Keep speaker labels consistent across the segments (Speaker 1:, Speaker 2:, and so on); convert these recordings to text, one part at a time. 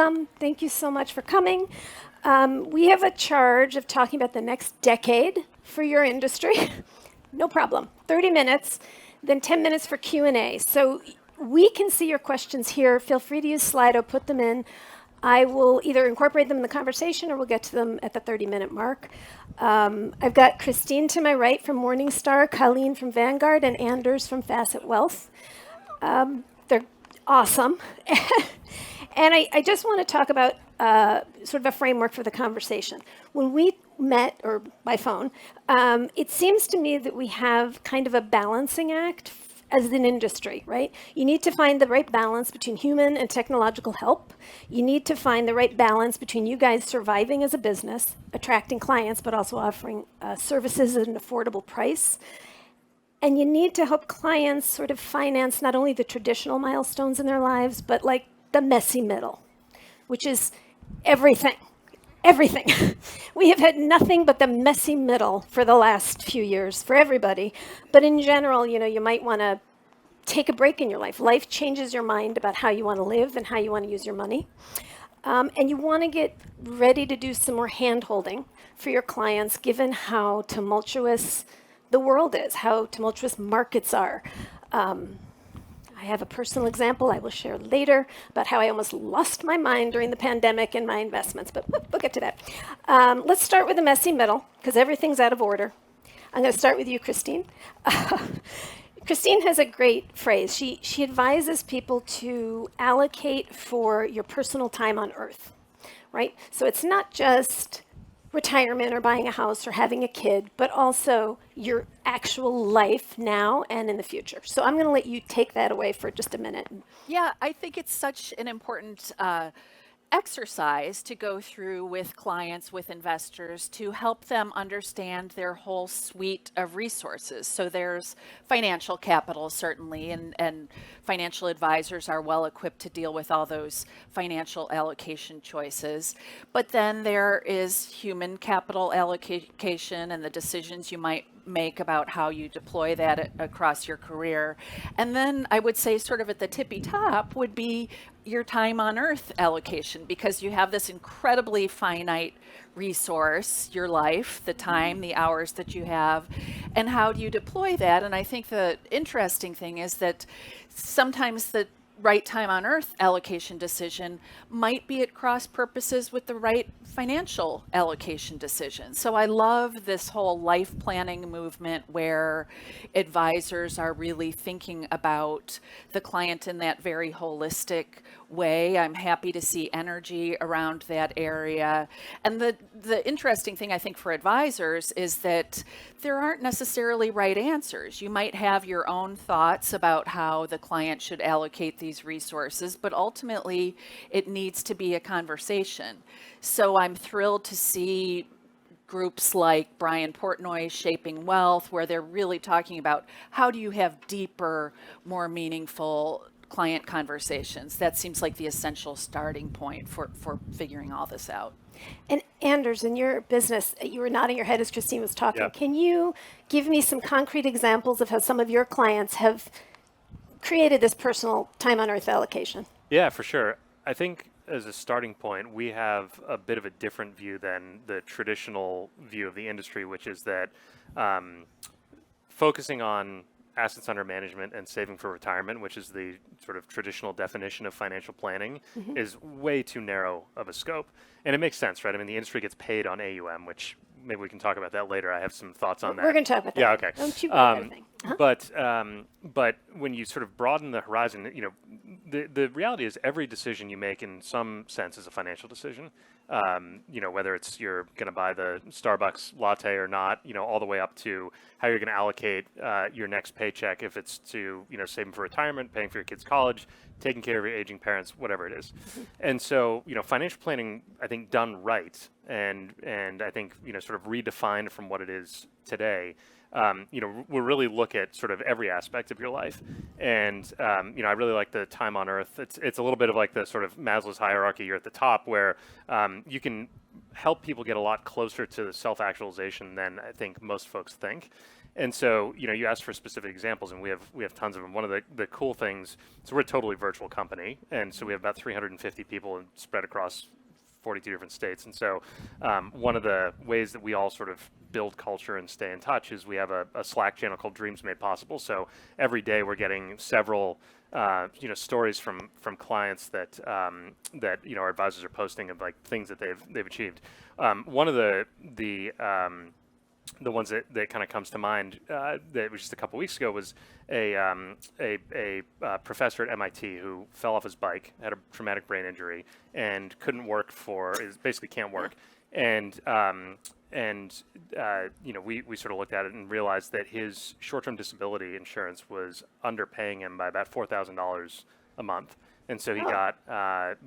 Speaker 1: welcome. Thank you so much for coming. We have a charge of talking about the next decade for your industry. No problem. 30 minutes, then 10 minutes for Q&A. So we can see your questions here. Feel free to use Slido, put them in. I will either incorporate them in the conversation or we'll get to them at the 30-minute mark. I've got Christine to my right from Morningstar, Colleen from Vanguard, and Anders from Facet Wealth. They're awesome. And I just want to talk about sort of a framework for the conversation. When we met, or by phone, it seems to me that we have kind of a balancing act as an industry, right? You need to find the right balance between human and technological help. You need to find the right balance between you guys surviving as a business, attracting clients, but also offering services at an affordable price. And you need to help clients sort of finance not only the traditional milestones in their lives, but like the messy middle, which is everything. Everything. We have had nothing but the messy middle for the last few years for everybody. But in general, you might want to take a break in your life. Life changes your mind about how you want to live and how you want to use your money. And you want to get ready to do some more hand-holding for your clients, given how tumultuous the world is, how tumultuous markets are. I have a personal example I will share later about how I almost lost my mind during the pandemic in my investments, but we'll get to that. Let's start with the messy middle, because everything's out of order. I'm going to start with you, Christine. Christine has a great phrase. She advises people to allocate for your personal time on Earth, right? So it's not just retirement or buying a house or having a kid, but also your actual life now and in the future. So I'm going to let you take that away for just a minute.
Speaker 2: Yeah, I think it's such an important exercise to go through with clients, with investors, to help them understand their whole suite of resources. So there's financial capital, certainly, and financial advisors are well equipped to deal with all those financial allocation choices. But then there is human capital allocation and the decisions you might make about how you deploy that across your career. And then I would say sort of at the tippy top would be your time on Earth allocation, because you have this incredibly finite resource, your life, the time, the hours that you have, and how do you deploy that? And I think the interesting thing is that sometimes the right time on Earth allocation decision might be at cross purposes with the right financial allocation decision. So I love this whole life planning movement where advisors are really thinking about the client in that very holistic way. I'm happy to see energy around that area. And the interesting thing I think for advisors is that there aren't necessarily right answers. You might have your own thoughts about how the client should allocate these resources, but ultimately it needs to be a conversation. So I'm thrilled to see groups like Brian Portnoy's Shaping Wealth, where they're really talking about how do you have deeper, more meaningful client conversations. That seems like the essential starting point for figuring all this out.
Speaker 1: And Anders, in your business, you were nodding your head as Christine was talking.
Speaker 3: Yeah.
Speaker 1: Can you give me some concrete examples of how some of your clients have created this personal time on Earth allocation?
Speaker 3: Yeah, for sure. I think as a starting point, we have a bit of a different view than the traditional view of the industry, which is that focusing on assets under management and saving for retirement, which is the sort of traditional definition of financial planning, is way too narrow of a scope. And it makes sense, right? I mean, the industry gets paid on AUM, which maybe we can talk about that later. I have some thoughts on that.
Speaker 1: We're going to talk about that.
Speaker 3: Yeah, okay.
Speaker 1: Don't you worry everything.
Speaker 3: But when you sort of broaden the horizon, the reality is every decision you make in some sense is a financial decision. Whether it's you're going to buy the Starbucks latte or not, all the way up to how you're going to allocate your next paycheck, if it's to, saving for retirement, paying for your kids' college, taking care of your aging parents, whatever it is. And so, financial planning, I think done right, and I think, sort of redefined from what it is today, we'll really look at sort of every aspect of your life. And, I really like the time on Earth. It's a little bit of like the sort of Maslow's hierarchy. You're at the top where you can help people get a lot closer to self-actualization than I think most folks think. And so, you asked for specific examples, and we have tons of them. One of the cool things, so we're a totally virtual company, and so we have about 350 people spread across 42 different states. And so one of the ways that we all sort of build culture and stay in touch is we have a Slack channel called Dreams Made Possible. So every day we're getting several stories from clients that our advisors are posting of like things that they've achieved. One of the ones that kind of comes to mind that was just a couple weeks ago was a professor at MIT who fell off his bike, had a traumatic brain injury, and couldn't work basically can't work. And we sort of looked at it and realized that his short-term disability insurance was underpaying him by about $4,000 a month. And so he got,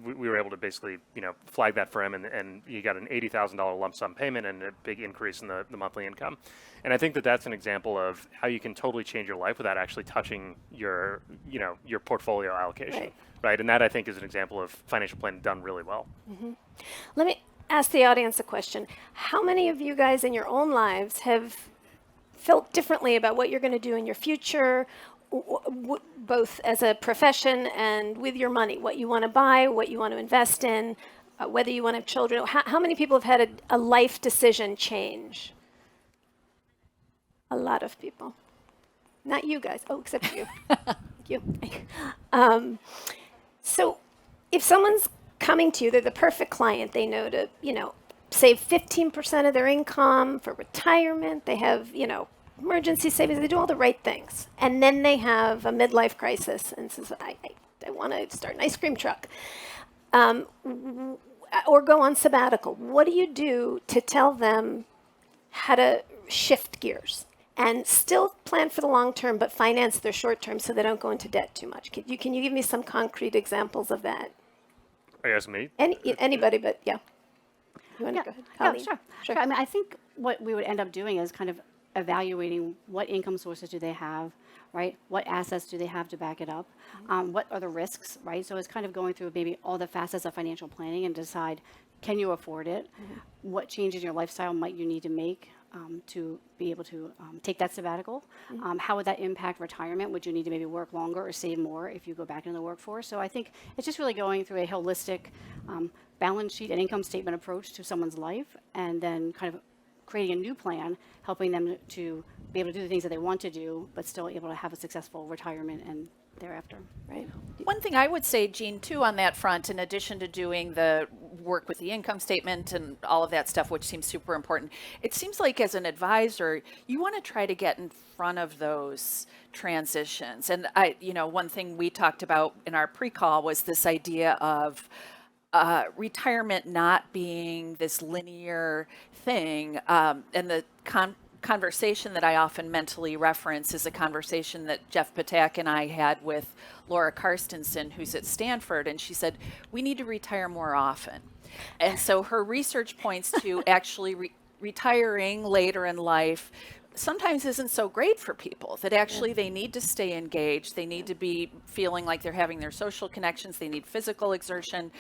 Speaker 3: we were able to basically, flag that for him, and he got an $80,000 lump sum payment and a big increase in the monthly income. And I think that that's an example of how you can totally change your life without actually touching your portfolio allocation, right? And that I think is an example of financial planning done really well.
Speaker 1: Mm-hmm. Let me ask the audience a question. How many of you guys in your own lives have felt differently about what you're going to do in your future, both as a profession and with your money, what you want to buy, what you want to invest in, whether you want to have children? How many people have had a life decision change? A lot of people. Not you guys. Oh, except you. Thank you. So if someone's coming to you, they're the perfect client. They know to, save 15% of their income for retirement. They have, emergency savings. They do all the right things. And then they have a midlife crisis and says, I want to start an ice cream truck. Or go on sabbatical. What do you do to tell them how to shift gears and still plan for the long term, but finance their short term so they don't go into debt too much? Can you give me some concrete examples of that?
Speaker 3: Are you asking me?
Speaker 1: Anybody, but yeah. You want to go ahead?
Speaker 4: Yeah, sure. I mean, I think what we would end up doing is kind of evaluating what income sources do they have, right? What assets do they have to back it up? What are the risks, right? So it's kind of going through maybe all the facets of financial planning and decide, can you afford it? What changes in your lifestyle might you need to make to be able to take that sabbatical? How would that impact retirement? Would you need to maybe work longer or save more if you go back into the workforce? So I think it's just really going through a holistic balance sheet and income statement approach to someone's life, and then kind of creating a new plan, helping them to be able to do the things that they want to do, but still able to have a successful retirement and thereafter, right?
Speaker 2: One thing I would say, Jean, too, on that front, in addition to doing the work with the income statement and all of that stuff, which seems super important, it seems like as an advisor, you want to try to get in front of those transitions. And one thing we talked about in our pre-call was this idea of retirement not being this linear thing, and the conversation that I often mentally reference is a conversation that Jeff Patak and I had with Laura Karstensen, who's at Stanford, and she said, we need to retire more often. And so her research points to actually retiring later in life sometimes isn't so great for people, that actually they need to stay engaged. They need to be feeling like they're having their social connections. They need physical exertion.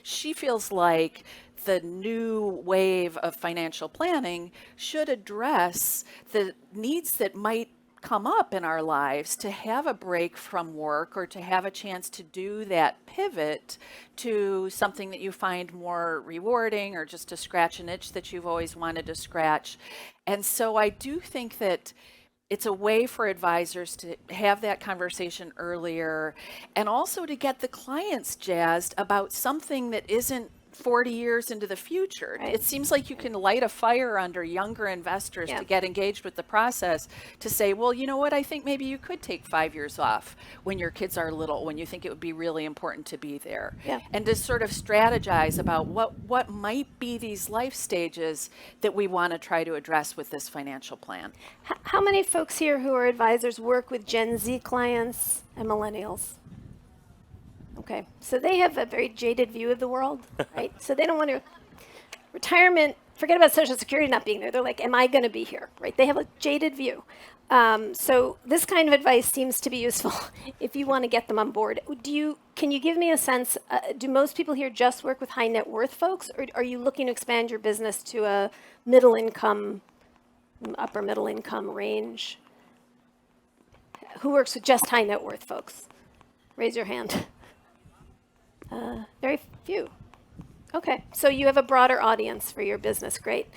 Speaker 2: She feels like the new wave of financial planning should address the needs that might come up in our lives to have a break from work or to have a chance to do that pivot to something that you find more rewarding, or just to scratch an itch that you've always wanted to scratch. And so I do think that it's a way for advisors to have that conversation earlier, and also to get the clients jazzed about something that isn't 40 years into the future. Right. It seems like you can light a fire under younger investors to get engaged with the process, to say, well, you know what, I think maybe you could take 5 years off when your kids are little, when you think it would be really important to be there. Yeah. And to sort of strategize about what might be these life stages that we want to try to address with this financial plan.
Speaker 1: How many folks here who are advisors work with Gen Z clients and millennials? Okay, so they have a very jaded view of the world, right? So they don't want to. Retirement forget about Social Security not being there. They're like, am I going to be here? Right? They have a jaded view. So this kind of advice seems to be useful if you want to get them on board. Can you give me a sense? Do most people here just work with high net worth folks, or are you looking to expand your business to a middle income, upper middle income range? Who works with just high net worth folks? Raise your hand. Very few. Okay, so you have a broader audience for your business. Great.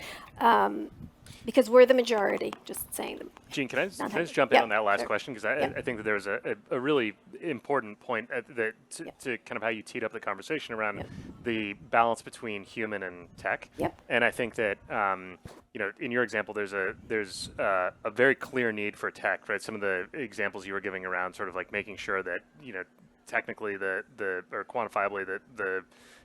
Speaker 1: Because we're the majority, just saying them.
Speaker 3: Gene, can I
Speaker 1: Not
Speaker 3: just jump in
Speaker 1: yeah,
Speaker 3: on that last
Speaker 1: sure.
Speaker 3: question? Because
Speaker 1: Yeah.
Speaker 3: I think that there's a really important point that
Speaker 1: Yeah.
Speaker 3: to kind of how you teed up the conversation around
Speaker 1: Yep.
Speaker 3: the balance between human and tech.
Speaker 1: Yep.
Speaker 3: And I think that in your example, there's a very clear need for tech, right? Some of the examples you were giving around sort of like making sure that technically or quantifiably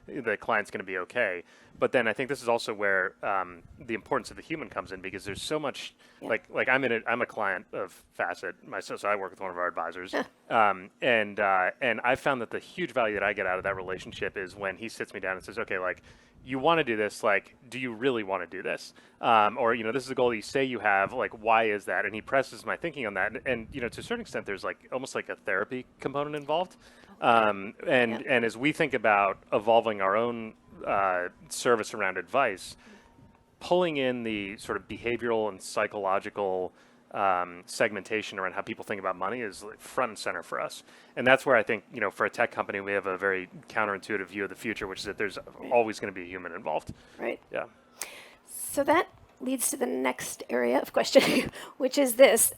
Speaker 3: the client's going to be okay. But then I think this is also where the importance of the human comes in, because there's so much like I'm a client of Facet myself, so I work with one of our advisors, and I found that the huge value that I get out of that relationship is when he sits me down and says, okay, like, you want to do this, like, do you really want to do this? Or, this is a goal that you say you have, like, why is that? And he presses my thinking on that. And to a certain extent, there's like almost like a therapy component involved. And as we think about evolving our own service around advice, pulling in the sort of behavioral and psychological segmentation around how people think about money is like front and center for us. And that's where I think, for a tech company, we have a very counterintuitive view of the future, which is that there's always going to be a human involved.
Speaker 1: Right.
Speaker 3: Yeah.
Speaker 1: So that leads to the next area of question, which is this.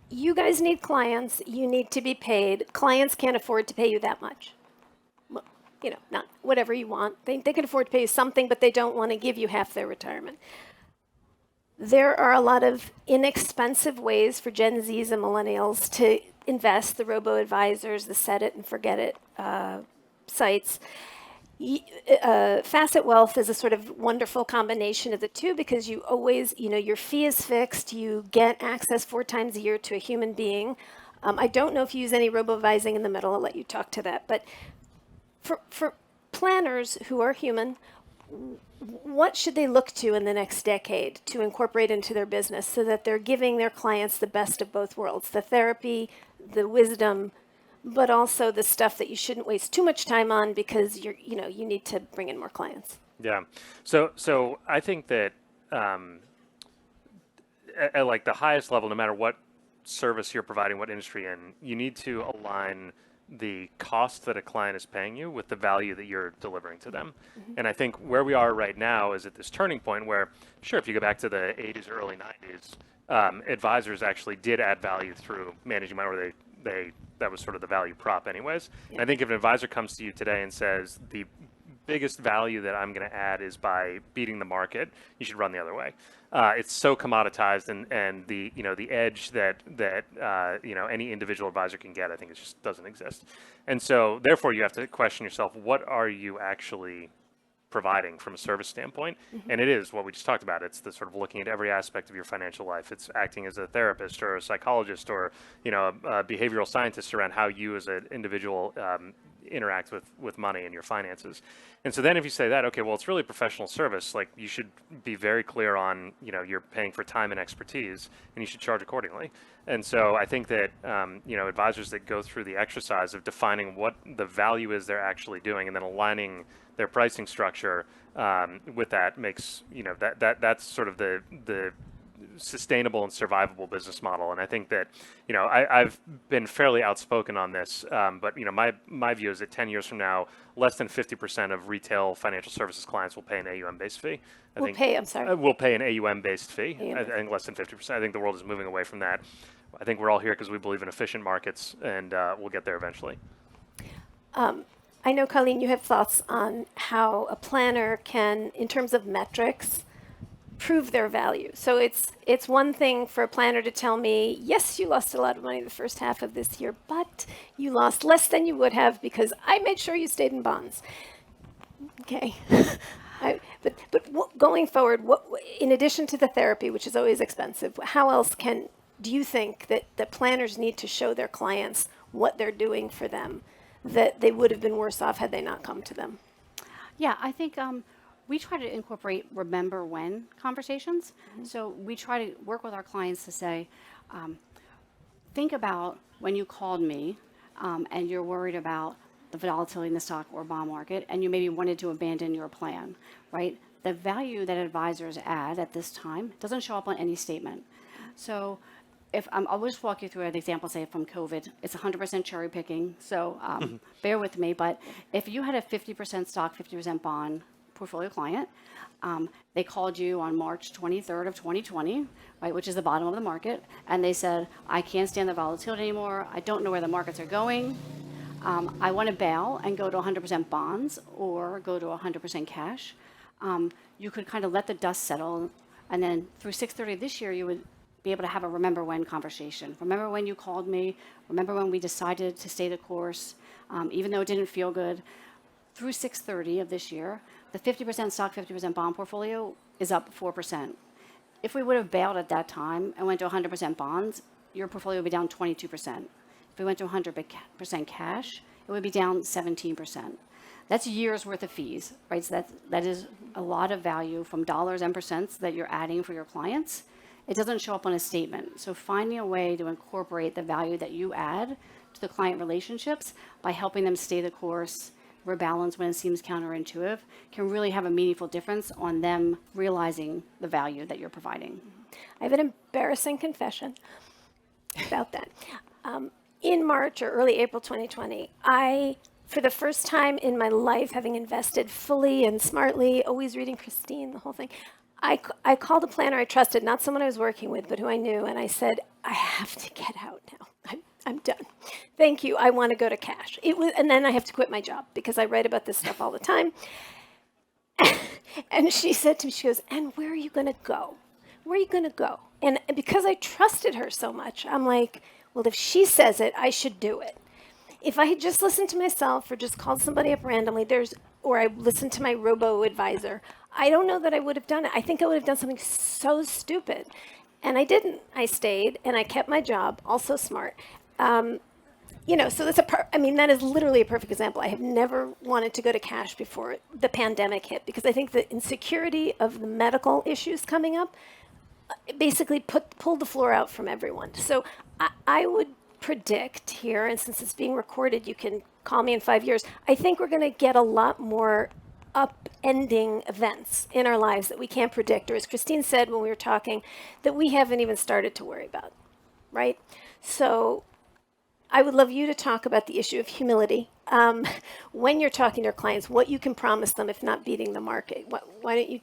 Speaker 1: You guys need clients. You need to be paid. Clients can't afford to pay you that much. Well, not whatever you want. They can afford to pay you something, but they don't want to give you half their retirement. There are a lot of inexpensive ways for Gen Zs and millennials to invest, the robo-advisors, the set it and forget it sites. Facet Wealth is a sort of wonderful combination of the two, because you always, your fee is fixed. You get access 4 times a year to a human being. I don't know if you use any robo-advising in the middle. I'll let you talk to that. But for planners who are human, what should they look to in the next decade to incorporate into their business so that they're giving their clients the best of both worlds, the therapy, the wisdom, but also the stuff that you shouldn't waste too much time on because you need to bring in more clients?
Speaker 3: Yeah. So I think that at like the highest level, no matter what service you're providing, what industry in, you need to align the cost that a client is paying you with the value that you're delivering to them. Mm-hmm. And I think where we are right now is at this turning point where, sure, if you go back to the 80s or early 90s, advisors actually did add value through managing money, or that was sort of the value prop anyways. Yeah. And I think if an advisor comes to you today and says, the biggest value that I'm going to add is by beating the market, you should run the other way. It's so commoditized, and the edge that any individual advisor can get, I think it just doesn't exist. And so therefore you have to question yourself, what are you actually providing from a service standpoint? Mm-hmm. And it is what we just talked about. It's the sort of looking at every aspect of your financial life. It's acting as a therapist or a psychologist or a behavioral scientist around how you as an individual interact with money and your finances. And so then if you say that, okay, well, it's really professional service, like you should be very clear on, you're paying for time and expertise, and you should charge accordingly. And so I think that, advisors that go through the exercise of defining what the value is they're actually doing and then aligning their pricing structure with that makes, that's sort of the sustainable and survivable business model. And I think that, I've been fairly outspoken on this, but my view is that 10 years from now, less than 50% of retail financial services clients will pay an AUM-based fee.
Speaker 1: We'll pay
Speaker 3: an AUM-based fee. I think less than 50%. I think the world is moving away from that. I think we're all here because we believe in efficient markets, and we'll get there eventually.
Speaker 1: I know, Colleen, you have thoughts on how a planner can, in terms of metrics, prove their value. So it's one thing for a planner to tell me, yes, you lost a lot of money the first half of this year, but you lost less than you would have because I made sure you stayed in bonds. Okay. But going forward, in addition to the therapy, which is always expensive, how else do you think that planners need to show their clients what they're doing for them, that they would have been worse off had they not come to them?
Speaker 4: Yeah, I think we try to incorporate remember when conversations. So we try to work with our clients to say, think about when you called me and you're worried about the volatility in the stock or bond market, and you maybe wanted to abandon your plan, right? The value that advisors add at this time doesn't show up on any statement. So if I'll just walk you through an example, say from COVID, it's 100% cherry picking. So bear with me, but if you had a 50% stock, 50% bond portfolio client, they called you on March 23rd of 2020, right, which is the bottom of the market, and they said, I can't stand the volatility anymore. I don't know where the markets are going. I want to bail and go to 100% bonds or go to 100% cash. You could kind of let the dust settle, and then through 6:30 this year, you would be able to have a remember when conversation. Remember when you called me? Remember when we decided to stay the course, even though it didn't feel good? Through 6:30 of this year, the 50% stock, 50% bond portfolio is up 4%. If we would have bailed at that time and went to 100% bonds, your portfolio would be down 22%. If we went to 100% cash, it would be down 17%. That's years worth of fees, right? So that is a lot of value from dollars and percents that you're adding for your clients. It doesn't show up on a statement. So finding a way to incorporate the value that you add to the client relationships by helping them stay the course, rebalance when it seems counterintuitive, can really have a meaningful difference on them realizing the value that you're providing.
Speaker 1: I have an embarrassing confession about that. In March or early April 2020, I, for the first time in my life, having invested fully and smartly, always reading Christine, the whole thing, I called a planner I trusted, not someone I was working with, but who I knew, and I said, I have to get out now. I'm done. Thank you. I want to go to cash. And then I have to quit my job because I write about this stuff all the time. And she said to me, she goes, and where are you going to go? Where are you going to go? And because I trusted her so much, I'm like, well, if she says it, I should do it. If I had just listened to myself or just called somebody up randomly, or I listened to my robo-advisor, I don't know that I would have done it. I think I would have done something so stupid. And I didn't. I stayed and I kept my job, also smart. So that's that is literally a perfect example. I have never wanted to go to cash before the pandemic hit because I think the insecurity of the medical issues coming up basically pulled the floor out from everyone. So I would predict here, and since it's being recorded, you can call me in 5 years, I think we're going to get a lot more upending events in our lives that we can't predict, or as Christine said when we were talking, that we haven't even started to worry about, right? So I would love you to talk about the issue of humility. When you're talking to your clients, what you can promise them if not beating the market. Why don't you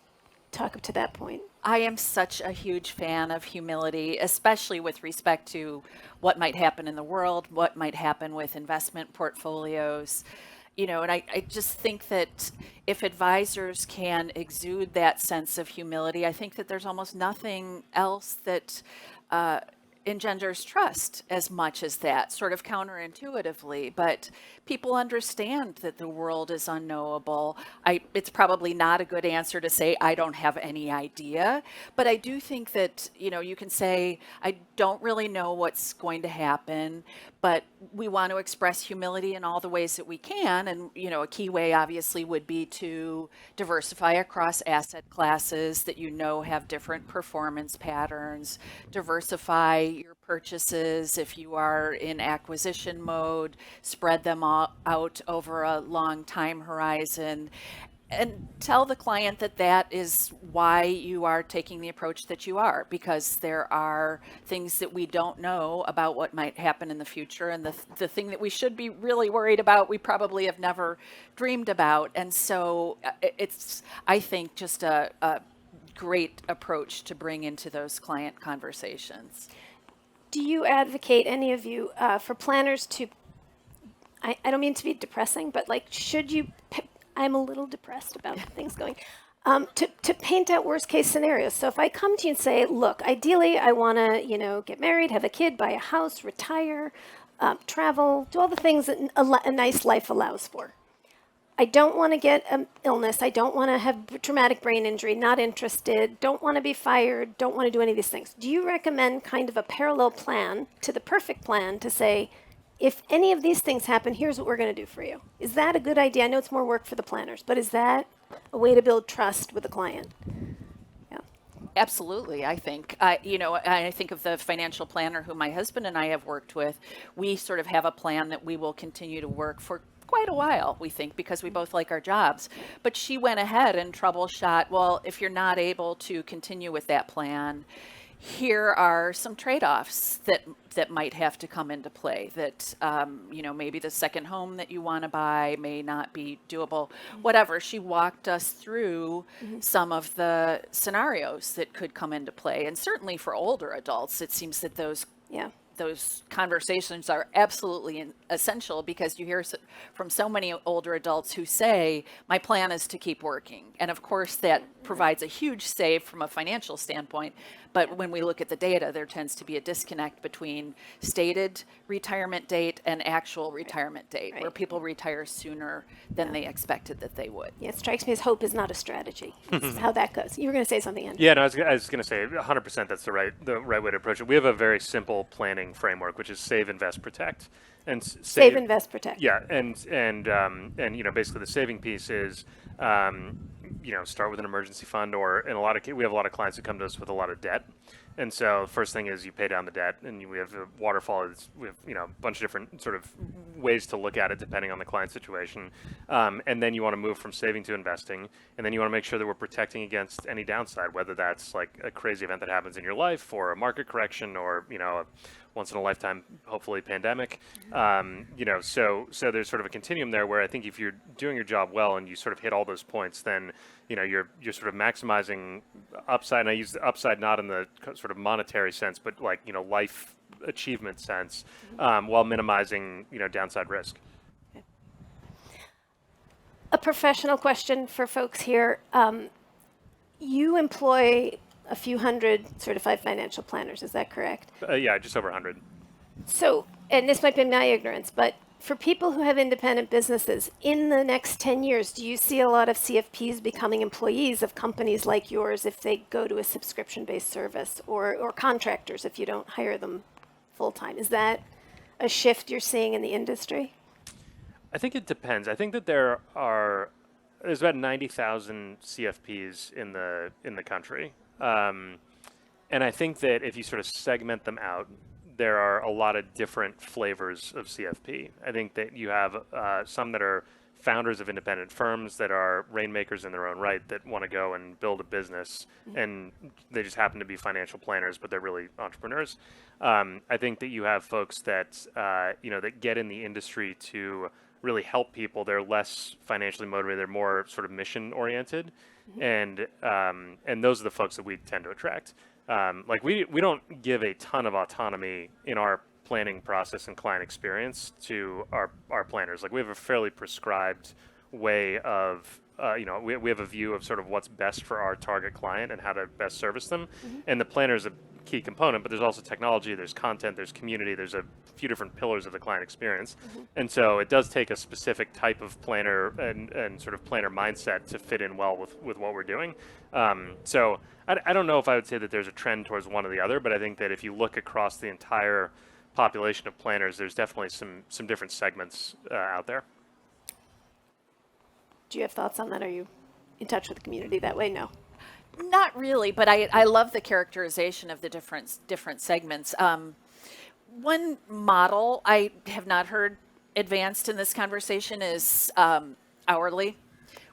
Speaker 1: talk up to that point?
Speaker 2: I am such a huge fan of humility, especially with respect to what might happen in the world, what might happen with investment portfolios. And I just think that if advisors can exude that sense of humility, I think that there's almost nothing else that engenders trust as much as that, sort of counterintuitively. But people understand that the world is unknowable. It's probably not a good answer to say, I don't have any idea. But I do think that, you can say, I don't really know what's going to happen, but we want to express humility in all the ways that we can. And, a key way obviously would be to diversify across asset classes that have different performance patterns, diversify your purchases if you are in acquisition mode, spread them out over a long time horizon, and tell the client that that is why you are taking the approach that you are, because there are things that we don't know about what might happen in the future, and the thing that we should be really worried about, we probably have never dreamed about. And so it's, I think, just a great approach to bring into those client conversations.
Speaker 1: Do you advocate, any of you, for planners to, I don't mean to be depressing, but should you, I'm a little depressed about things going, to paint out worst case scenarios. So if I come to you and say, look, ideally I want to, get married, have a kid, buy a house, retire, travel, do all the things that a nice life allows for. I don't want to get an illness. I don't want to have traumatic brain injury, not interested, don't want to be fired, don't want to do any of these things. Do you recommend kind of a parallel plan to the perfect plan to say, if any of these things happen, here's what we're going to do for you? Is that a good idea? I know it's more work for the planners, but is that a way to build trust with the client. Yeah.
Speaker 2: Absolutely, I think. I think of the financial planner who my husband and I have worked with. We sort of have a plan that we will continue to work for quite a while, we think, because we both like our jobs. But she went ahead and troubleshot, well, if you're not able to continue with that plan, here are some trade-offs that might have to come into play. That maybe the second home that you want to buy may not be doable. Whatever. She walked us through some of the scenarios that could come into play, and certainly for older adults, it seems that
Speaker 1: Yeah.
Speaker 2: those conversations are absolutely essential, because you hear from so many older adults who say, my plan is to keep working. And of course, that provides a huge save from a financial standpoint. But when we look at the data, there tends to be a disconnect between stated retirement date and actual retirement date, where people retire sooner than they expected that they would.
Speaker 1: Yeah, it strikes me as hope is not a strategy. It's how that goes. You were going to say something, Andrew.
Speaker 3: Yeah, no, I was going to say 100% that's the right way to approach it. We have a very simple planning framework, which is save, invest, protect, and
Speaker 1: Save, invest, protect.
Speaker 3: Yeah, and basically the saving piece is start with an emergency fund, or we have a lot of clients that come to us with a lot of debt. And so first thing is you pay down the debt, and we have a waterfall. We have a bunch of different sort of ways to look at it depending on the client situation. And then you want to move from saving to investing, and then you want to make sure that we're protecting against any downside, whether that's like a crazy event that happens in your life, or a market correction, or a once in a lifetime, hopefully, pandemic. So there's sort of a continuum there where I think if you're doing your job well and you sort of hit all those points, then you're sort of maximizing upside. And I use the upside not in the sort of monetary sense, but like life achievement sense, while minimizing downside risk.
Speaker 1: A professional question for folks here. You employ a few hundred certified financial planners, is that correct?
Speaker 3: Yeah, just over 100.
Speaker 1: So, and this might be my ignorance, but for people who have independent businesses, in the next 10 years, do you see a lot of CFPs becoming employees of companies like yours if they go to a subscription-based service, or contractors if you don't hire them full-time? Is that a shift you're seeing in the industry?
Speaker 3: I think it depends. I think that there's about 90,000 CFPs in the country. And I think that if you sort of segment them out, there are a lot of different flavors of CFP. I think that you have some that are founders of independent firms that are rainmakers in their own right, that want to go and build a business, and they just happen to be financial planners, but they're really entrepreneurs. I think that you have folks that that get in the industry to really help people. They're less financially motivated. They're more sort of mission oriented, and those are the folks that we tend to attract. We don't give a ton of autonomy in our planning process and client experience to our planners. Like, we have a fairly prescribed way of we have a view of sort of what's best for our target client and how to best service them. And the planner is a key component, but there's also technology, there's content, there's community, there's a few different pillars of the client experience. And so it does take a specific type of planner and sort of planner mindset to fit in well with what we're doing. So I don't know if I would say that there's a trend towards one or the other, but I think that if you look across the entire population of planners, there's definitely some different segments out there.
Speaker 1: Do you have thoughts on that? Are you in touch with the community that way? No.
Speaker 2: Not really, but I love the characterization of the different segments. One model I have not heard advanced in this conversation is hourly,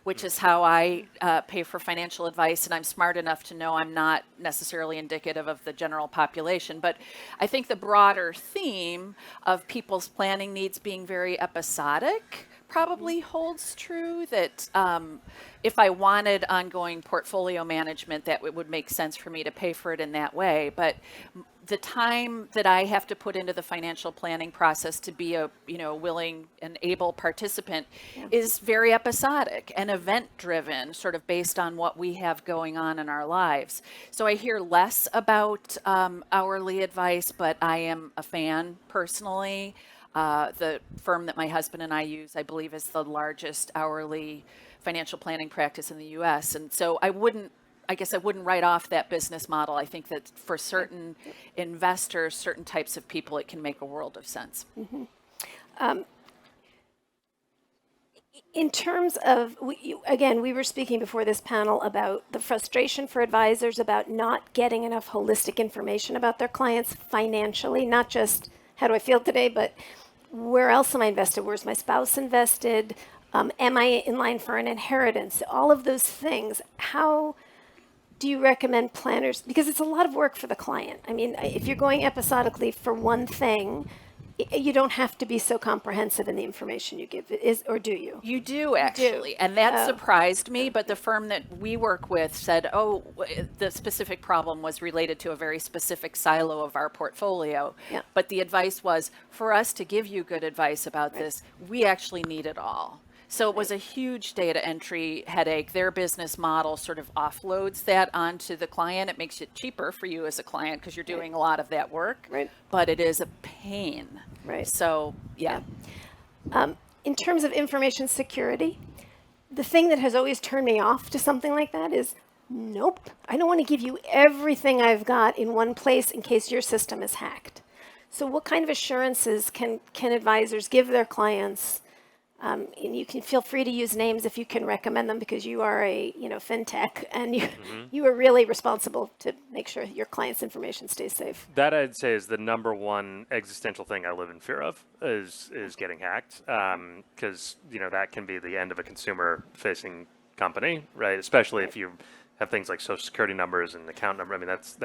Speaker 2: which is how I pay for financial advice, and I'm smart enough to know I'm not necessarily indicative of the general population. But I think the broader theme of people's planning needs being very episodic probably holds true, that if I wanted ongoing portfolio management, that it would make sense for me to pay for it in that way. But the time that I have to put into the financial planning process to be a willing and able participant is very episodic and event driven, sort of based on what we have going on in our lives. So I hear less about hourly advice, but I am a fan personally. The firm that my husband and I use, I believe, is the largest hourly financial planning practice in the U.S. And so I wouldn't write off that business model. I think that for certain investors, certain types of people, it can make a world of sense.
Speaker 1: In terms of, again, we were speaking before this panel about the frustration for advisors about not getting enough holistic information about their clients financially, not just how do I feel today, but where else am I invested? Where's my spouse invested? Am I in line for an inheritance? All of those things. How do you recommend planners? Because it's a lot of work for the client. I mean, if you're going episodically for one thing, you don't have to be so comprehensive in the information you give, or do you?
Speaker 2: You do actually, and that surprised me. But the firm that we work with said, "Oh, the specific problem was related to a very specific silo of our portfolio."
Speaker 1: Yeah.
Speaker 2: But the advice was for us to give you good advice about this. We actually need it all. So it was a huge data entry headache. Their business model sort of offloads that onto the client. It makes it cheaper for you as a client because you're doing a lot of that work.
Speaker 1: Right.
Speaker 2: But it is a pain.
Speaker 1: Right.
Speaker 2: So, yeah.
Speaker 1: In terms of information security, the thing that has always turned me off to something like that is, nope, I don't want to give you everything I've got in one place in case your system is hacked. So what kind of assurances can advisors give their clients? And you can feel free to use names if you can recommend them because you are a fintech and you are really responsible to make sure your client's information stays safe.
Speaker 3: That I'd say is the number one existential thing I live in fear of is getting hacked, because that can be the end of a consumer-facing company, right? Especially if you have things like social security numbers and account number. I mean, that's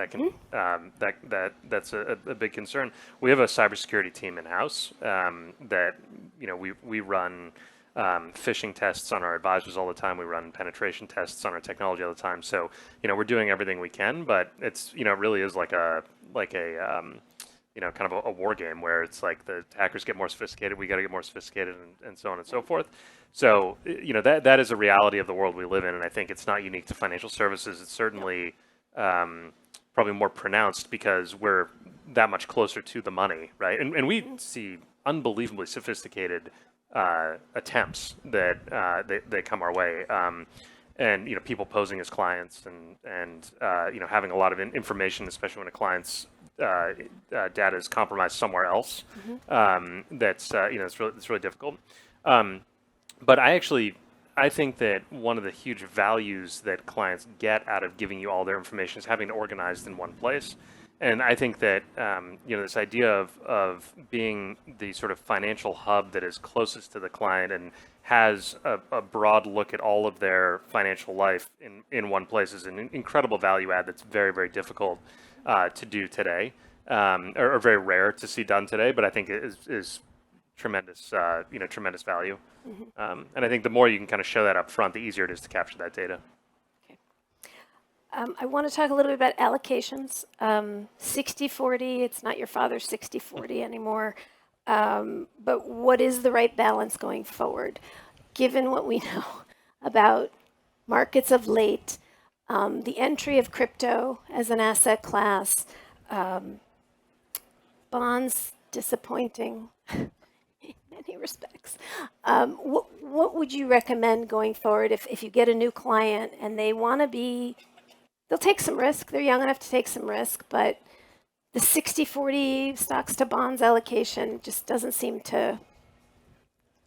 Speaker 3: a big concern. We have a cybersecurity team in house that we run phishing tests on our advisors all the time. We run penetration tests on our technology all the time. So we're doing everything we can, but it's it really is like a kind of a war game where it's like the hackers get more sophisticated, we got to get more sophisticated, and so on and so forth. So, that is a reality of the world we live in, and I think it's not unique to financial services. It's certainly probably more pronounced because we're that much closer to the money, right? And we see unbelievably sophisticated attempts that come our way. And people posing as clients and having a lot of information, especially when a client's data is compromised somewhere else. That's it's really difficult. But I think that one of the huge values that clients get out of giving you all their information is having it organized in one place. And I think that this idea of being the sort of financial hub that is closest to the client and has a broad look at all of their financial life in one place is an incredible value add that's very, very difficult to do today, or very rare to see done today. But I think it is tremendous, tremendous value. And I think the more you can kind of show that up front, the easier it is to capture that data.
Speaker 1: I want to talk a little bit about allocations. 60-40, it's not your father's 60-40 anymore. But what is the right balance going forward? Given what we know about markets of late, the entry of crypto as an asset class, bonds disappointing in many respects. What would you recommend going forward if you get a new client and they want to be, they'll take some risk, they're young enough to take some risk, but the 60-40 stocks to bonds allocation just doesn't seem to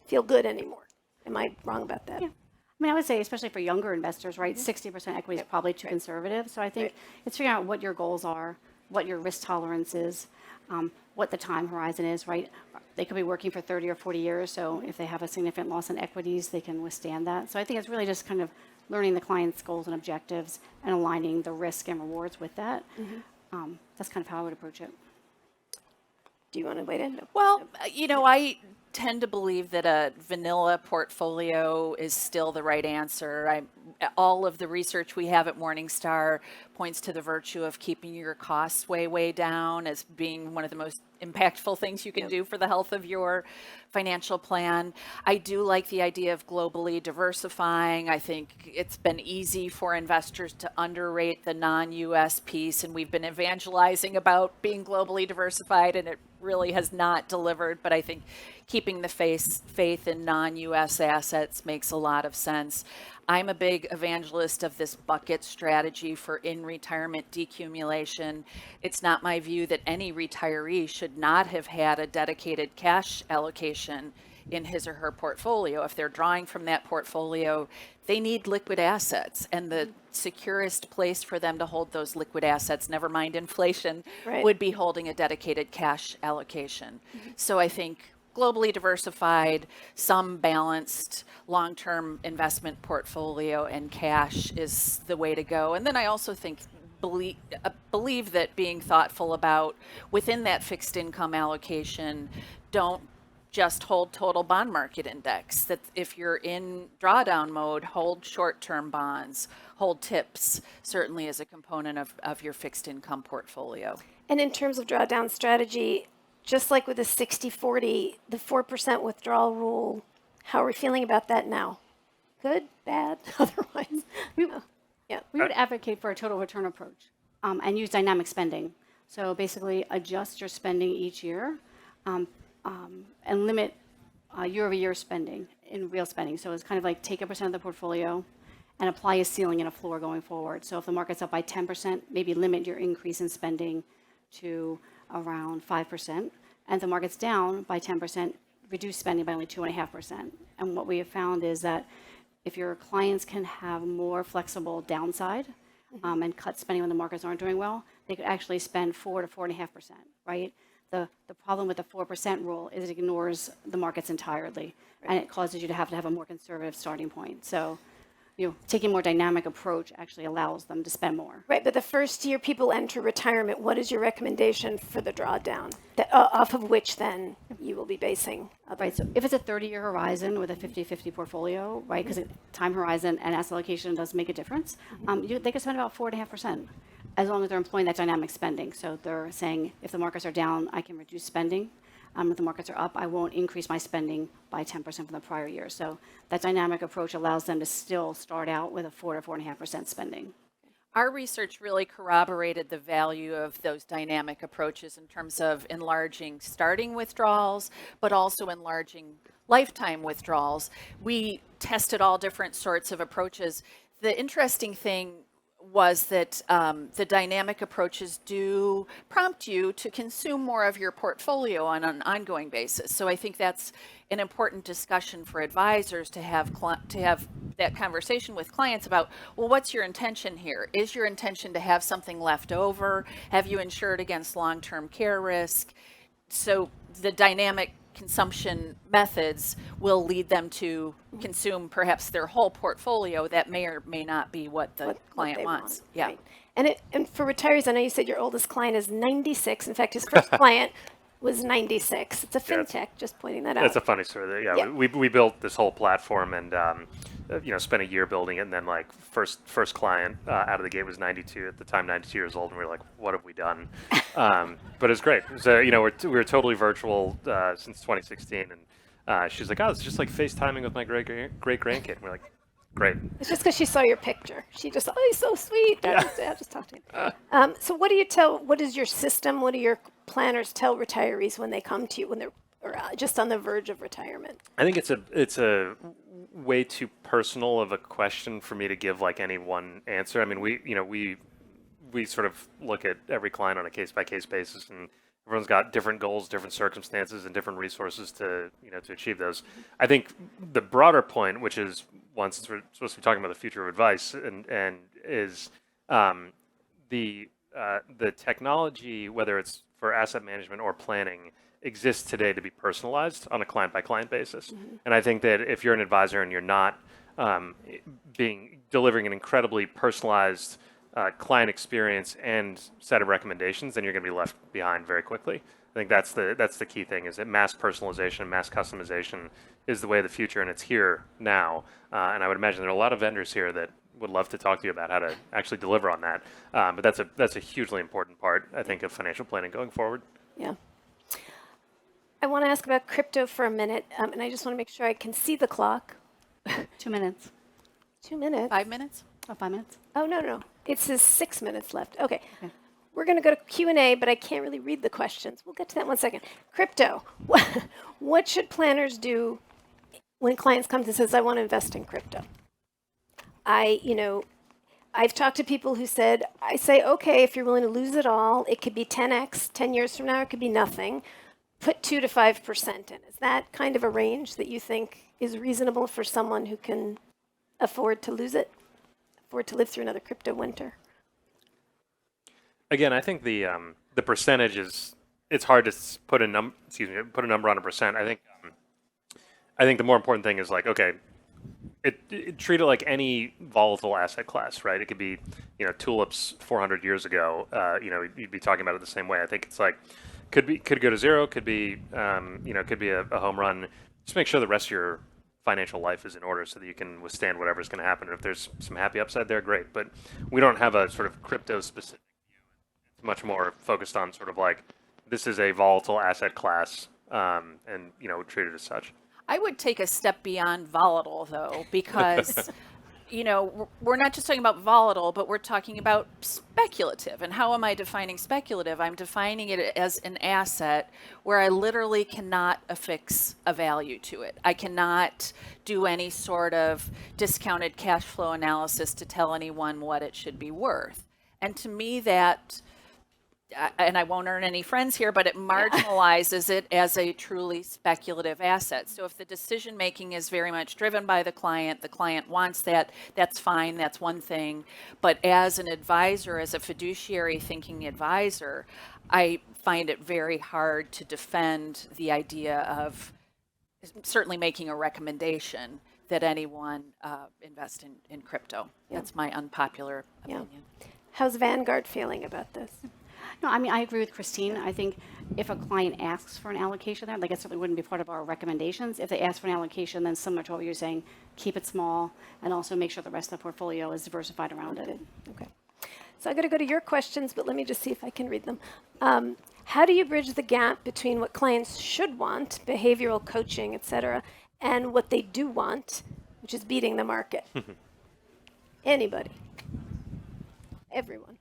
Speaker 1: feel good anymore. Am I wrong about that?
Speaker 4: Yeah. I mean, I would say, especially for younger investors, right, 60% equity is probably too conservative. So I think it's figuring out what your goals are, what your risk tolerance is, what the time horizon is, right? They could be working for 30 or 40 years. So if they have a significant loss in equities, they can withstand that. So I think it's really just kind of learning the client's goals and objectives and aligning the risk and rewards with that. That's kind of how I would approach it.
Speaker 1: Do you want to weigh in? No.
Speaker 2: Well, I tend to believe that a vanilla portfolio is still the right answer. All of the research we have at Morningstar points to the virtue of keeping your costs way, way down as being one of the most impactful things you can do for the health of your financial plan. I do like the idea of globally diversifying. I think it's been easy for investors to underrate the non-US piece, and we've been evangelizing about being globally diversified, and it really has not delivered. But I think keeping the faith in non-US assets makes a lot of sense. I'm a big evangelist of this bucket strategy for in-retirement decumulation. It's not my view that any retiree should not have had a dedicated cash allocation in his or her portfolio. If they're drawing from that portfolio, they need liquid assets, and the securest place for them to hold those liquid assets, never mind inflation,
Speaker 1: Right.
Speaker 2: would be holding a dedicated cash allocation. So I think globally diversified, some balanced long-term investment portfolio and cash is the way to go. And then I also think believe that being thoughtful about within that fixed income allocation, don't just hold total bond market index. That if you're in drawdown mode, hold short-term bonds, hold tips, certainly as a component of your fixed income portfolio.
Speaker 1: And in terms of drawdown strategy, just like with the 60-40, the 4% withdrawal rule, how are we feeling about that now? Good, bad, otherwise? Yeah.
Speaker 4: We would advocate for a total return approach and use dynamic spending. So basically adjust your spending each year and limit year-over-year spending in real spending. So it's kind of like take a percent of the portfolio and apply a ceiling and a floor going forward. So if the market's up by 10%, maybe limit your increase in spending to around 5%. And if the market's down by 10%, reduce spending by only 2.5%. And what we have found is that if your clients can have more flexible downside and cut spending when the markets aren't doing well, they could actually spend 4 to 4.5%, right? The problem with the 4% rule is it ignores the markets entirely, and it causes you to have a more conservative starting point. So, taking a more dynamic approach actually allows them to spend more.
Speaker 1: Right, but the first year people enter retirement, what is your recommendation for the drawdown, off of which then you will be basing?
Speaker 4: Right, so if it's a 30-year horizon with a 50-50 portfolio, right, because time horizon and asset allocation does make a difference, they could spend about 4.5%, as long as they're employing that dynamic spending. So they're saying, if the markets are down, I can reduce spending. If the markets are up, I won't increase my spending by 10% from the prior year. So that dynamic approach allows them to still start out with a 4 to 4.5% spending.
Speaker 2: Our research really corroborated the value of those dynamic approaches in terms of enlarging starting withdrawals, but also enlarging lifetime withdrawals. We tested all different sorts of approaches. The interesting thing was that the dynamic approaches do prompt you to consume more of your portfolio on an ongoing basis. So I think that's an important discussion for advisors to have that conversation with clients about, well, what's your intention here? Is your intention to have something left over? Have you insured against long-term care risk? So the dynamic consumption methods will lead them to consume perhaps their whole portfolio. That may or may not be what the client wants. Yeah.
Speaker 1: Right. And for retirees, I know you said your oldest client is 96. In fact, his first client was 96. It's a fintech, just pointing that out.
Speaker 3: That's a funny story. Yeah. We built this whole platform and spent a year building it, and then like first client out of the gate was 92 at the time, 92 years old, and we were like, what have we done? But it's great. So we were totally virtual since 2016, and she's like, oh, it's just like FaceTiming with my great grandkid. And we're like, great.
Speaker 1: It's just because she saw your picture. She just, oh, he's so sweet. I'll just talk to him. So what is your system? What do your planners tell retirees when they come to you, when they're just on the verge of retirement?
Speaker 3: I think it's a way too personal of a question for me to give like any one answer. I mean, we sort of look at every client on a case by case basis, and everyone's got different goals, different circumstances, and different resources to achieve those. I think the broader point, which is one, since we're supposed to be talking about the future of advice, and is the technology, whether it's for asset management or planning, exists today to be personalized on a client-by-client basis. And I think that if you're an advisor and you're not delivering an incredibly personalized client experience and set of recommendations, then you're going to be left behind very quickly. I think that's the key thing, is that mass personalization and mass customization is the way of the future, and it's here now. And I would imagine there are a lot of vendors here that would love to talk to you about how to actually deliver on that. But that's a hugely important part, I think, of financial planning going forward.
Speaker 1: Yeah. I want to ask about crypto for a minute, and I just want to make sure I can see the clock.
Speaker 4: 2 minutes.
Speaker 1: 2 minutes?
Speaker 2: 5 minutes?
Speaker 4: Oh, 5 minutes.
Speaker 1: Oh, no. It says 6 minutes left. Okay. We're going to go to Q&A, but I can't really read the questions. We'll get to that in 1 second. Crypto. What should planners do when clients come to says, I want to invest in crypto? I've talked to people who said, I say, okay, if you're willing to lose it all, it could be 10x, 10 years from now, it could be nothing. put 2 to 5% in. Is that kind of a range that you think is reasonable for someone who can afford to lose it, afford to live through another crypto winter?
Speaker 3: Again, I think the percentage is, it's hard to put a put a number on a percent. I think the more important thing is like, okay, treat it like any volatile asset class, right? It could be, tulips 400 years ago. You'd be talking about it the same way. I think it's like, could go to zero, could be, could be a home run. Just make sure the rest of your financial life is in order so that you can withstand whatever's going to happen. And if there's some happy upside there, great. But we don't have a sort of crypto specific view. It's much more focused on sort of like, this is a volatile asset class, and treat it as such.
Speaker 2: I would take a step beyond volatile, though, because, we're not just talking about volatile, but we're talking about speculative. And how am I defining speculative? I'm defining it as an asset where I literally cannot affix a value to it. I cannot do any sort of discounted cash flow analysis to tell anyone what it should be worth. And to me, that and I won't earn any friends here, but it marginalizes it as a truly speculative asset. So if the decision making is very much driven by the client wants that, that's fine, that's one thing. But as an advisor, as a fiduciary thinking advisor, I find it very hard to defend the idea of certainly making a recommendation that anyone invest in crypto.
Speaker 1: Yeah.
Speaker 2: That's my unpopular opinion.
Speaker 1: How's Vanguard feeling about this?
Speaker 4: No, I mean, I agree with Christine. I think if a client asks for an allocation there, like it certainly wouldn't be part of our recommendations. If they ask for an allocation, then similar to what you're saying, keep it small and also make sure the rest of the portfolio is diversified around it.
Speaker 1: Okay. So I got to go to your questions, but let me just see if I can read them. How do you bridge the gap between what clients should want, behavioral coaching, et cetera, and what they do want, which is beating the market? Anybody? Everyone.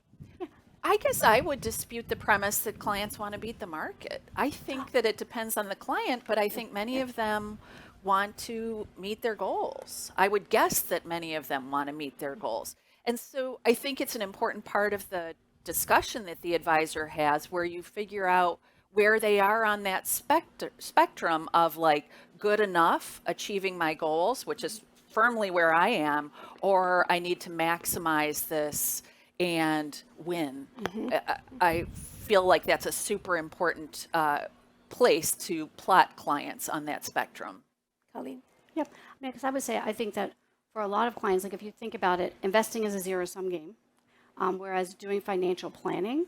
Speaker 2: I guess I would dispute the premise that clients want to beat the market. I think that it depends on the client, but I think many of them want to meet their goals. I would guess that many of them want to meet their goals. And so I think it's an important part of the discussion that the advisor has where you figure out where they are on that spectrum of like good enough, achieving my goals, which is firmly where I am, or I need to maximize this and win. I feel like that's a super important place to plot clients on that spectrum.
Speaker 1: Colleen?
Speaker 4: Yep. I mean, because I would say I think that for a lot of clients, like if you think about it, investing is a zero-sum game, whereas doing financial planning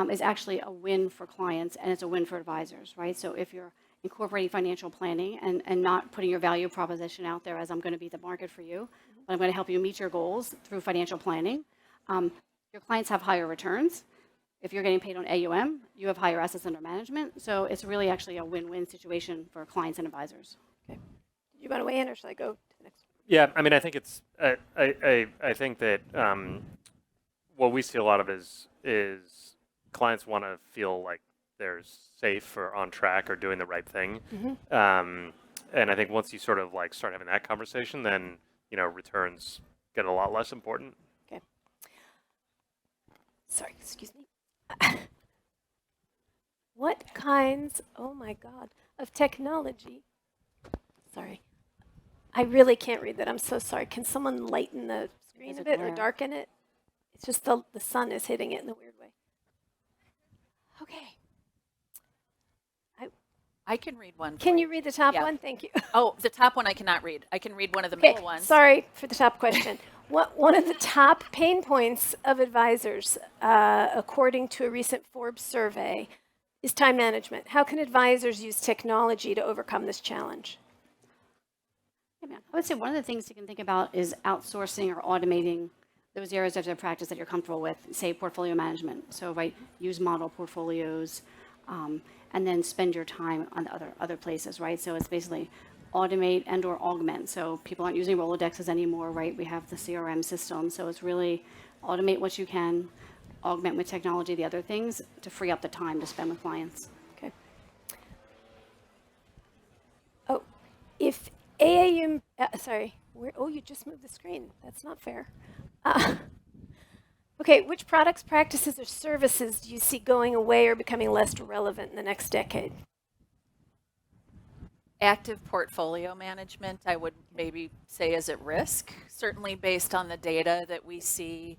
Speaker 4: is actually a win for clients and it's a win for advisors, right? So if you're incorporating financial planning and not putting your value proposition out there as I'm going to be the market for you, but I'm going to help you meet your goals through financial planning, your clients have higher returns. If you're getting paid on AUM, you have higher assets under management. So it's really actually a win-win situation for clients and advisors.
Speaker 1: Okay. Do you want to weigh in or should I go to the next one?
Speaker 3: Yeah, I mean, I think it's, I think that what we see a lot of is clients want to feel like they're safe or on track or doing the right thing. And I think once you sort of like start having that conversation, then, returns get a lot less important.
Speaker 1: Okay. Sorry, excuse me. What kinds, oh my God, of technology? Sorry. I really can't read that. I'm so sorry. Can someone lighten the screen a bit or darken it? It's just the sun is hitting it in a weird way. Okay.
Speaker 2: I can read one.
Speaker 1: Can you read the top
Speaker 2: Yeah.
Speaker 1: one? Thank you.
Speaker 2: Oh, the top one I cannot read. I can read one of the
Speaker 1: Okay,
Speaker 2: middle ones.
Speaker 1: sorry for the top question. One of the top pain points of advisors, according to a recent Forbes survey, is time management. How can advisors use technology to overcome this challenge?
Speaker 4: I would say one of the things you can think about is outsourcing or automating those areas of their practice that you're comfortable with, say portfolio management. So, right, use model portfolios, and then spend your time on other places, right? So it's basically automate and or augment. So people aren't using Rolodexes anymore, right? We have the CRM system. So it's really automate what you can, augment with technology the other things to free up the time to spend with clients.
Speaker 1: Okay. Oh, if AAU, sorry, you just moved the screen. That's not fair. Okay, which products, practices, or services do you see going away or becoming less relevant in the next decade?
Speaker 2: active portfolio management, I would maybe say is at risk, certainly based on the data that we see.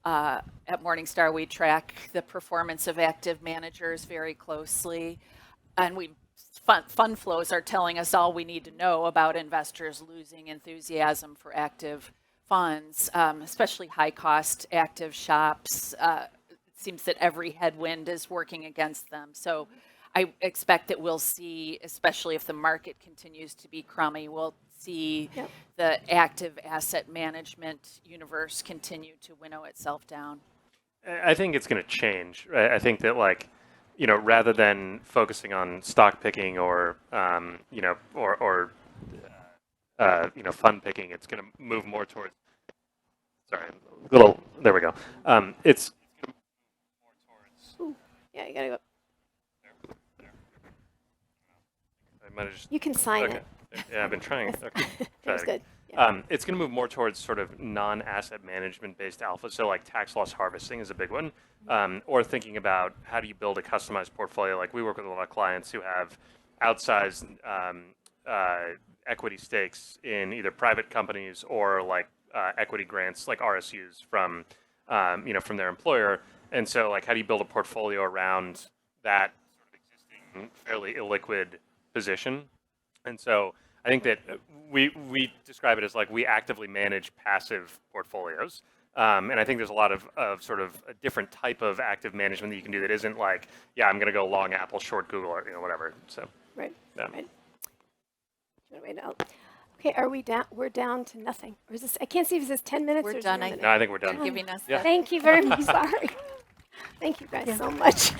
Speaker 2: At Morningstar, we track the performance of active managers very closely, and fund flows are telling us all we need to know about investors losing enthusiasm for active funds, especially high-cost active shops. It seems that every headwind is working against them. So I expect that we'll see, especially if the market continues to be crummy, we'll see the active asset management universe continue to winnow itself down.
Speaker 3: I think it's going to change. Right? I think that like, rather than focusing on stock picking or fund picking, it's going to move more towards. Sorry, there we go. It's more towards.
Speaker 1: Ooh, yeah, you gotta go.
Speaker 3: There. I might have just.
Speaker 1: You can sign
Speaker 3: Okay.
Speaker 1: it.
Speaker 3: Yeah, I've been trying. Okay.
Speaker 1: That
Speaker 3: Try
Speaker 1: was
Speaker 3: it
Speaker 1: good.
Speaker 3: again.
Speaker 1: Yeah.
Speaker 3: It's going to move more towards sort of non-asset management based alpha. So like tax loss harvesting is a big one, or thinking about how do you build a customized portfolio. Like we work with a lot of clients who have outsized equity stakes in either private companies or like equity grants, like RSUs from from their employer. And so like how do you build a portfolio around that sort of existing fairly illiquid position? And so I think that we describe it as like we actively manage passive portfolios. And I think there's a lot of sort of a different type of active management that you can do that isn't like, yeah, I'm going to go long Apple, short Google, or whatever. So
Speaker 1: Right.
Speaker 3: yeah.
Speaker 1: Right. Do you want to wait out? Okay, are we down? We're down to nothing. Or is this? I can't see if it says 10 minutes
Speaker 2: We're
Speaker 1: or is it
Speaker 2: done.
Speaker 1: a minute.
Speaker 3: No, I think we're done.
Speaker 2: They're giving us
Speaker 3: Yeah.
Speaker 2: the
Speaker 1: Thank you very much. Sorry. Thank you guys so much.